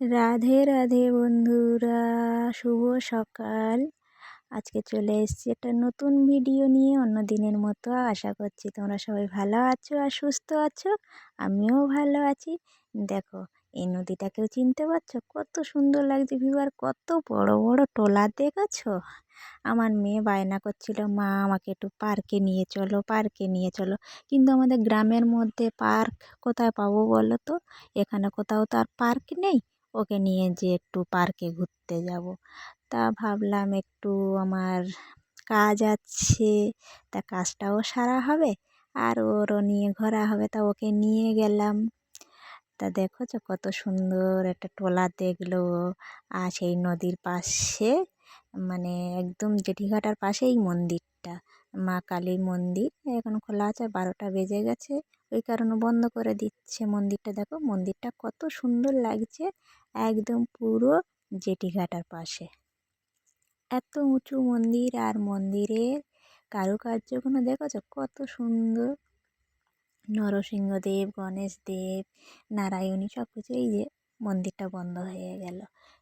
রাধে রাধে বন্ধুরা, শুভ সকাল। আজকে চলে এসেছি একটা নতুন ভিডিও নিয়ে অন্য দিনের মতো। আশা করছি তোমরা সবাই ভালো আছো আর সুস্থ আছো। আমিও ভালো আছি। দেখো, এই নদীটাকেও চিনতে পারছো? কত সুন্দর লাগছে ভিউ, আর কত বড় বড় ট্রলার দেখেছো? আমার মেয়ে বায়না করছিল, মা আমাকে একটু পার্কে নিয়ে চলো, পার্কে নিয়ে চলো। কিন্তু আমাদের গ্রামের মধ্যে পার্ক কোথায় পাবো বলো তো? এখানে কোথাও তো আর পার্ক নেই। ওকে নিয়ে যে একটু পার্কে ঘুরতে যাব, তা ভাবলাম একটু আমার কাজ আছে, তা কাজটাও সারা হবে আর ওরও নিয়ে ঘোরা হবে, তা ওকে নিয়ে গেলাম। তা দেখছো কত সুন্দর একটা ট্রলার দেখলো। আর সেই নদীর পাশে, মানে একদম জেঠিঘাটার পাশেই মন্দিরটা, মা কালীর মন্দির। এখন খোলা আছে, 12টা বেজে গেছে, ওই কারণে বন্ধ করে দিচ্ছে মন্দিরটা। দেখো মন্দিরটা কত সুন্দর লাগছে, একদম পুরো জেঠিঘাটার পাশে। এত উঁচু মন্দির, আর মন্দিরের কারুকার্যগুলো দেখেছো কত সুন্দর। নরসিংহদেব, গণেশদেব, নারায়ণী সব কিছু। এই যে মন্দিরটা বন্ধ হয়ে গেল,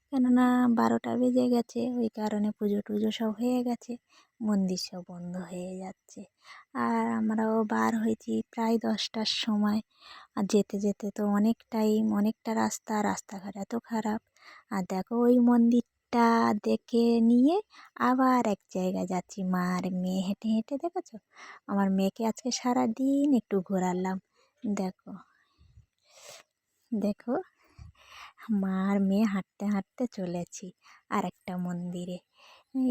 কেননা 12টা বেজে গেছে, ওই কারণে পুজো টুজো সব হয়ে গেছে, মন্দির সব বন্ধ হয়ে যাচ্ছে। আর আমরাও বার হয়েছি প্রায় 10টার সময়। আর যেতে যেতে তো অনেক টাইম, অনেকটা রাস্তাঘাট এত খারাপ। আর দেখো ওই মন্দিরটা দেখে নিয়ে আবার এক জায়গায় যাচ্ছি, মা আর মেয়ে হেঁটে হেঁটে। দেখেছো, আমার মেয়েকে আজকে সারা দিন একটু ঘোরালাম। দেখো দেখো, মা আর মেয়ে হাঁটতে হাঁটতে চলেছি আর একটা মন্দিরে।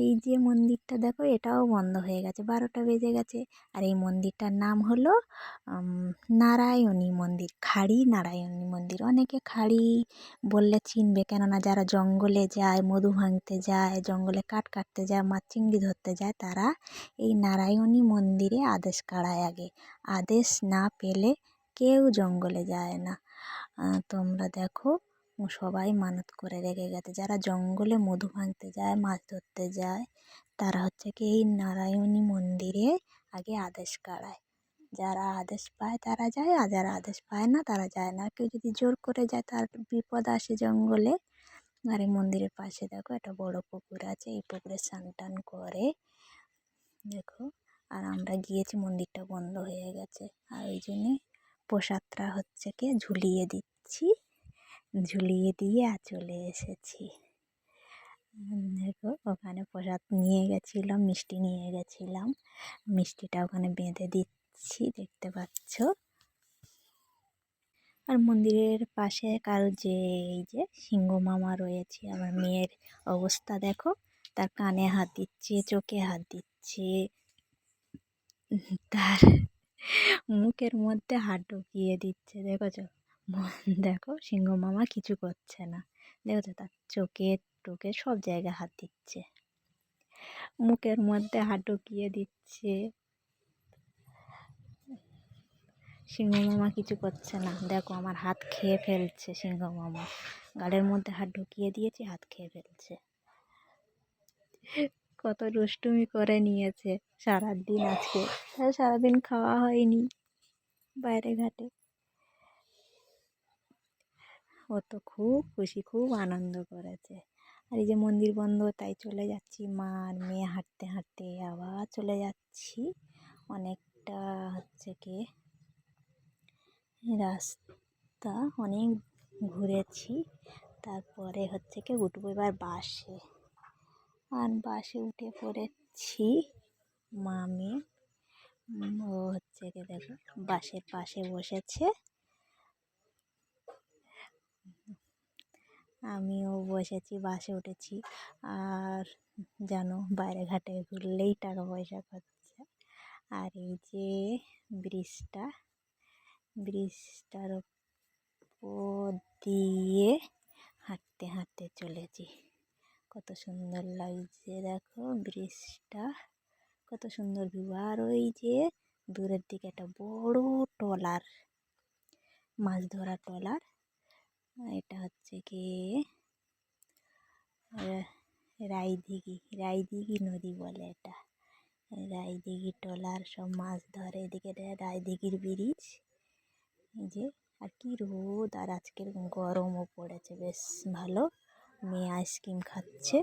এই যে মন্দিরটা দেখো, এটাও বন্ধ হয়ে গেছে, 12টা বেজে গেছে। আর এই মন্দিরটার নাম হলো নারায়ণী মন্দির, খাড়ি নারায়ণী মন্দির। অনেকে খাড়ি বললে চিনবে, কেননা যারা জঙ্গলে যায়, মধু ভাঙতে যায়, জঙ্গলে কাঠ কাটতে যায়, মাছ চিংড়ি ধরতে যায়, তারা এই নারায়ণী মন্দিরে আদেশ কাড়ায় আগে। আদেশ না পেলে কেউ জঙ্গলে যায় না। তোমরা দেখো, সবাই মানত করে রেখে গেছে। যারা জঙ্গলে মধু ভাঙতে যায়, মাছ ধরতে যায়, তারা হচ্ছে কি এই নারায়ণী মন্দিরে আগে আদেশ কাড়ায়। যারা আদেশ পায় তারা যায়, আর যারা আদেশ পায় না তারা যায় না। কেউ যদি জোর করে যায় তার বিপদ আসে জঙ্গলে। আর এই মন্দিরের পাশে দেখো একটা বড় পুকুর আছে, এই পুকুরে স্নান টান করে। দেখো, আর আমরা গিয়েছি, মন্দিরটা বন্ধ হয়ে গেছে, আর ওই জন্যে প্রসাদটা হচ্ছে কি ঝুলিয়ে দিচ্ছি, ঝুলিয়ে দিয়ে আর চলে এসেছি। দেখো, ওখানে প্রসাদ নিয়ে গেছিলাম, মিষ্টি নিয়ে গেছিলাম, মিষ্টিটা ওখানে বেঁধে দিচ্ছি, দেখতে পাচ্ছ। আর মন্দিরের পাশে কারো যে এই যে সিংহ মামা রয়েছে, আমার মেয়ের অবস্থা দেখো, তার কানে হাত দিচ্ছে, চোখে হাত দিচ্ছে, তার মুখের মধ্যে হাত ঢুকিয়ে দিচ্ছে। দেখেছো, দেখো সিংহ মামা কিছু করছে না, দেখেছো, তার চোখে টোকে সব জায়গায় হাত দিচ্ছে, মুখের মধ্যে হাত ঢুকিয়ে দিচ্ছে। সিংহ মামা কিছু করছে না। দেখো, আমার হাত খেয়ে ফেলছে সিংহ মামা, গালের মধ্যে হাত ঢুকিয়ে দিয়েছি, হাত খেয়ে ফেলছে। কত দুষ্টুমি করে নিয়েছে সারাদিন আজকে। সারাদিন খাওয়া হয়নি বাইরে ঘাটে। ও তো খুব খুশি, খুব আনন্দ করেছে। আর এই যে মন্দির বন্ধ, তাই চলে যাচ্ছি, মা আর মেয়ে হাঁটতে হাঁটতে আবার চলে যাচ্ছি। অনেকটা হচ্ছে কি রাস্তা, অনেক ঘুরেছি, তারপরে হচ্ছে কি উঠবো এবার বাসে। আর বাসে উঠে পড়েছি, মা মেয়ে। ও হচ্ছে কি দেখো, বাসের পাশে বসেছে, আমিও বসেছি, বাসে উঠেছি। আর জানো, বাইরে ঘাটে ঘুরলেই টাকা পয়সা খরচা। আর এই যে ব্রিজটা, ব্রিজটার উপর দিয়ে হাঁটতে হাঁটতে চলেছি। কত সুন্দর লাগছে দেখো ব্রিজটা, কত সুন্দর ভিউ। আর ওই যে দূরের দিকে একটা বড় ট্রলার, মাছ ধরা ট্রলার। এটা হচ্ছে কি রায়দিঘি নদী বলে এটা। রায়দিঘি ট্রলার সব মাছ ধরে, এদিকে রায়দিঘির ব্রিজ, এই যে। আর কি রোদ, আর আজকের গরমও পড়েছে বেশ ভালো। মেয়ে আইসক্রিম খাচ্ছে,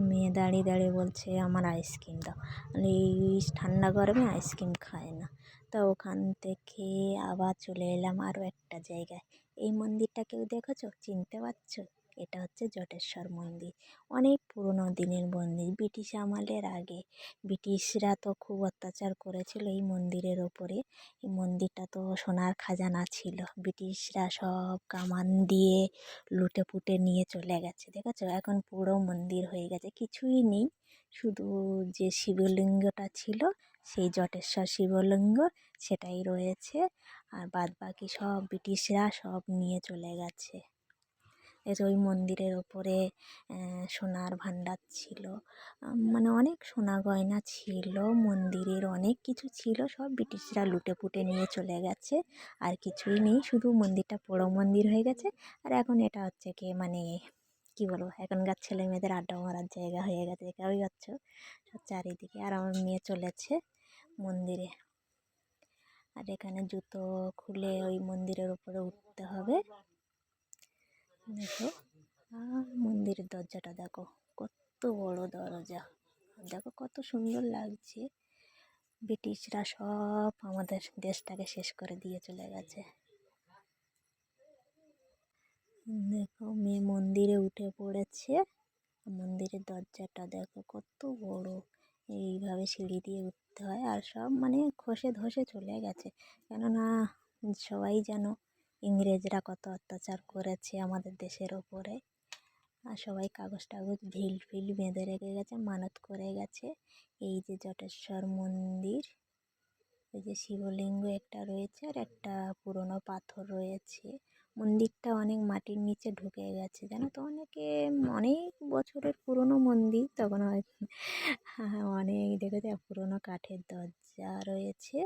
মেয়ে দাঁড়িয়ে দাঁড়িয়ে বলছে আমার আইসক্রিম দাও। মানে এই ঠান্ডা গরমে আইসক্রিম খায় না। তা ওখান থেকে আবার চলে এলাম আরও একটা জায়গায়। এই মন্দিরটা কেউ দেখেছো, চিনতে পারছো? এটা হচ্ছে জটেশ্বর মন্দির। অনেক পুরনো দিনের মন্দির, ব্রিটিশ আমলের আগে। ব্রিটিশরা তো খুব অত্যাচার করেছিল এই মন্দিরের ওপরে। এই মন্দিরটা তো সোনার খাজানা ছিল, ব্রিটিশরা সব কামান দিয়ে লুটে পুটে নিয়ে চলে গেছে। দেখেছো, এখন পুরো মন্দির হয়ে গেছে, কিছুই নেই, শুধু যে শিবলিঙ্গটা ছিল সেই জটেশ্বর শিবলিঙ্গ সেটাই রয়েছে। আর বাদ বাকি সব ব্রিটিশরা সব নিয়ে চলে গেছে। ওই মন্দিরের ওপরে সোনার ভাণ্ডার ছিল, মানে অনেক সোনা গয়না ছিল, মন্দিরের অনেক কিছু ছিল, সব ব্রিটিশরা লুটে পুটে নিয়ে চলে গেছে। আর কিছুই নেই, শুধু মন্দিরটা পোড়ো মন্দির হয়ে গেছে। আর এখন এটা হচ্ছে কি মানে কী বলবো, এখনকার ছেলে মেয়েদের আড্ডা মারার জায়গা হয়ে গেছে, দেখতেই পাচ্ছ সব চারিদিকে। আর আমার মেয়ে চলেছে মন্দিরে। আর এখানে জুতো খুলে ওই মন্দিরের উপরে উঠতে হবে। দেখো, আর মন্দিরের দরজাটা দেখো, কত বড় দরজা, দেখো কত সুন্দর লাগছে। ব্রিটিশরা সব আমাদের দেশটাকে শেষ করে দিয়ে চলে গেছে। দেখো, মেয়ে মন্দিরে উঠে পড়েছে। মন্দিরের দরজাটা দেখো কত বড়, এইভাবে সিঁড়ি দিয়ে উঠতে হয়। আর সব মানে খসে ধসে চলে গেছে, কেননা সবাই জানো ইংরেজরা কত অত্যাচার করেছে আমাদের দেশের ওপরে। আর সবাই কাগজ টাগজ ঢিল ফিল বেঁধে রেখে গেছে, মানত করে গেছে। এই যে জটেশ্বর মন্দির, এই যে শিবলিঙ্গ একটা রয়েছে আর একটা পুরনো পাথর রয়েছে। মন্দিরটা অনেক মাটির নিচে ঢুকে গেছে, জানো তো, অনেক বছরের পুরনো মন্দির, তখন অনেক দেখেছে পুরনো কাঠের দরজা রয়েছে।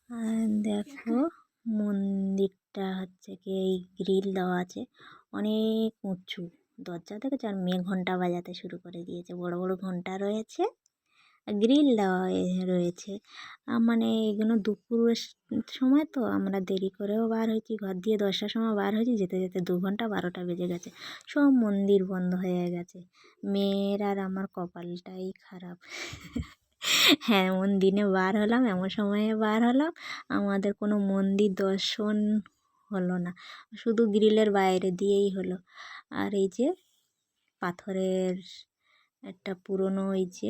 আর দেখো, মন্দিরটা হচ্ছে কি এই গ্রিল দেওয়া আছে, অনেক উঁচু দরজা দেখেছো। আর মেয়ে ঘন্টা বাজাতে শুরু করে দিয়েছে, বড় বড় ঘন্টা রয়েছে, গ্রিল দেওয়া রয়েছে। মানে এগুলো দুপুরের সময় তো আমরা দেরি করেও বার হয়েছি, ঘর দিয়ে 10টার সময় বার হয়েছি, যেতে যেতে 2 ঘন্টা 12টা বেজে গেছে, সব মন্দির বন্ধ হয়ে গেছে। মেয়ের আর আমার কপালটাই খারাপ। হ্যাঁ, এমন দিনে বার হলাম, এমন সময়ে বার হলাম, আমাদের কোনো মন্দির দর্শন হলো না, শুধু গ্রিলের বাইরে দিয়েই হলো। আর এই যে পাথরের একটা পুরনো, ওই যে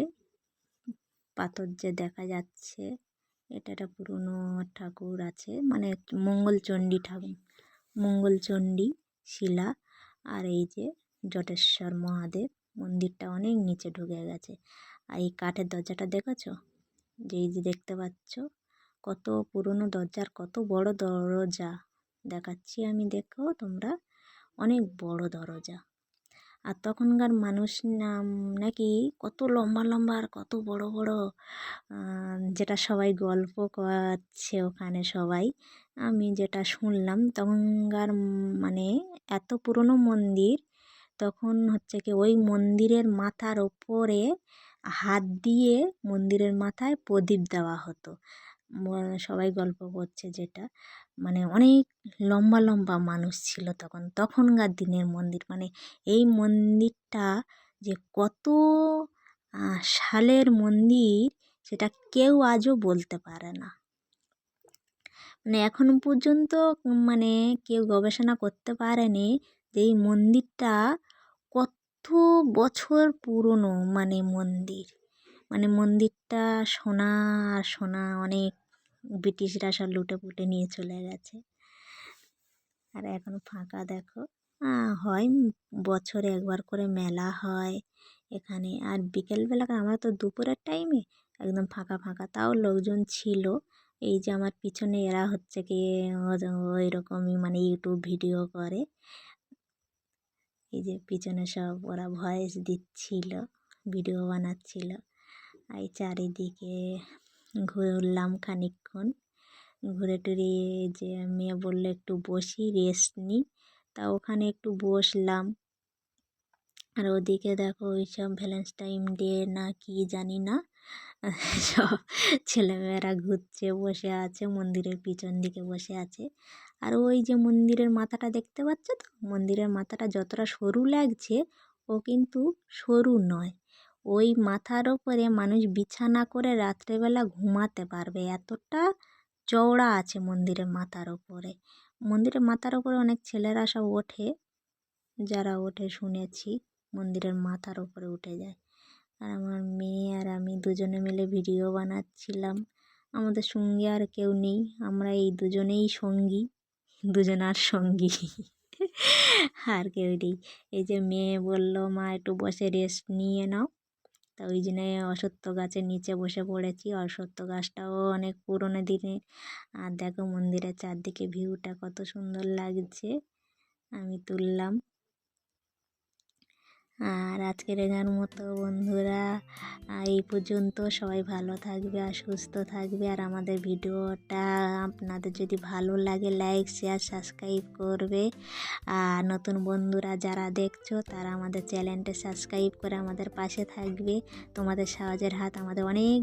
পাথর যে দেখা যাচ্ছে, এটা একটা পুরনো ঠাকুর আছে, মানে মঙ্গলচণ্ডী ঠাকুর, মঙ্গলচণ্ডী শিলা। আর এই যে জটেশ্বর মহাদেব, মন্দিরটা অনেক নিচে ঢুকে গেছে। আর এই কাঠের দরজাটা দেখেছো, যে এই যে দেখতে পাচ্ছ, কত পুরনো দরজার কত বড় দরজা দেখাচ্ছি আমি, দেখো তোমরা, অনেক বড় দরজা। আর তখনকার মানুষ নাকি কত লম্বা লম্বা আর কত বড় বড়, যেটা সবাই গল্প করছে ওখানে সবাই, আমি যেটা শুনলাম তখনকার, মানে এত পুরনো মন্দির, তখন হচ্ছে কি ওই মন্দিরের মাথার ওপরে হাত দিয়ে মন্দিরের মাথায় প্রদীপ দেওয়া হতো। সবাই গল্প করছে যেটা, মানে অনেক লম্বা লম্বা মানুষ ছিল তখনকার দিনের মন্দির। মানে এই মন্দিরটা যে কত সালের মন্দির সেটা কেউ আজও বলতে পারে না। মানে এখনো পর্যন্ত মানে কেউ গবেষণা করতে পারেনি যে এই মন্দিরটা কত বছর পুরনো। মানে মন্দিরটা সোনা আর সোনা, অনেক ব্রিটিশরা সব লুটে পুটে নিয়ে চলে গেছে। আর এখন ফাঁকা দেখো, হয় বছরে একবার করে মেলা হয় এখানে। আর বিকেলবেলা, আমরা তো দুপুরের টাইমে একদম ফাঁকা ফাঁকা, তাও লোকজন ছিল। এই যে আমার পিছনে এরা হচ্ছে কি ওই রকমই মানে ইউটিউব ভিডিও করে, এই যে পিছনে সব ওরা ভয়েস দিচ্ছিল, ভিডিও বানাচ্ছিল। এই চারিদিকে ঘুরলাম খানিকক্ষণ, ঘুরে টুরে যে মেয়ে বললো একটু বসি, রেস্ট নিই, তা ওখানে একটু বসলাম। আর ওদিকে দেখো ওইসব ভ্যালেন্টাইন ডে না কি জানি না, সব ছেলেমেয়েরা ঘুরছে, বসে আছে, মন্দিরের পিছন দিকে বসে আছে। আর ওই যে মন্দিরের মাথাটা দেখতে পাচ্ছ তো, মন্দিরের মাথাটা যতটা সরু লাগছে ও কিন্তু সরু নয়। ওই মাথার ওপরে মানুষ বিছানা করে রাত্রেবেলা ঘুমাতে পারবে, এতটা চওড়া আছে মন্দিরের মাথার ওপরে। মন্দিরের মাথার ওপরে অনেক ছেলেরা সব ওঠে, যারা ওঠে শুনেছি মন্দিরের মাথার ওপরে উঠে যায়। আর আমার মেয়ে আর আমি দুজনে মিলে ভিডিও বানাচ্ছিলাম। আমাদের সঙ্গে আর কেউ নেই, আমরা এই দুজনেই সঙ্গী, দুজনার সঙ্গী, আর কেউ নেই। এই যে মেয়ে বলল মা একটু বসে রেস্ট নিয়ে নাও, তা ওই জন্য অশ্বত্থ গাছের নিচে বসে পড়েছি। অশ্বত্থ গাছটাও অনেক পুরনো দিনের। আর দেখো মন্দিরের চারদিকে ভিউটা কত সুন্দর লাগছে, আমি তুললাম। আর আজকের এখান মতো বন্ধুরা এই পর্যন্ত। সবাই ভালো থাকবে আর সুস্থ থাকবে। আর আমাদের ভিডিওটা আপনাদের যদি ভালো লাগে লাইক শেয়ার সাবস্ক্রাইব করবে। আর নতুন বন্ধুরা যারা দেখছো তারা আমাদের চ্যানেলটা সাবস্ক্রাইব করে আমাদের পাশে থাকবে। তোমাদের সাহায্যের হাত আমাদের অনেক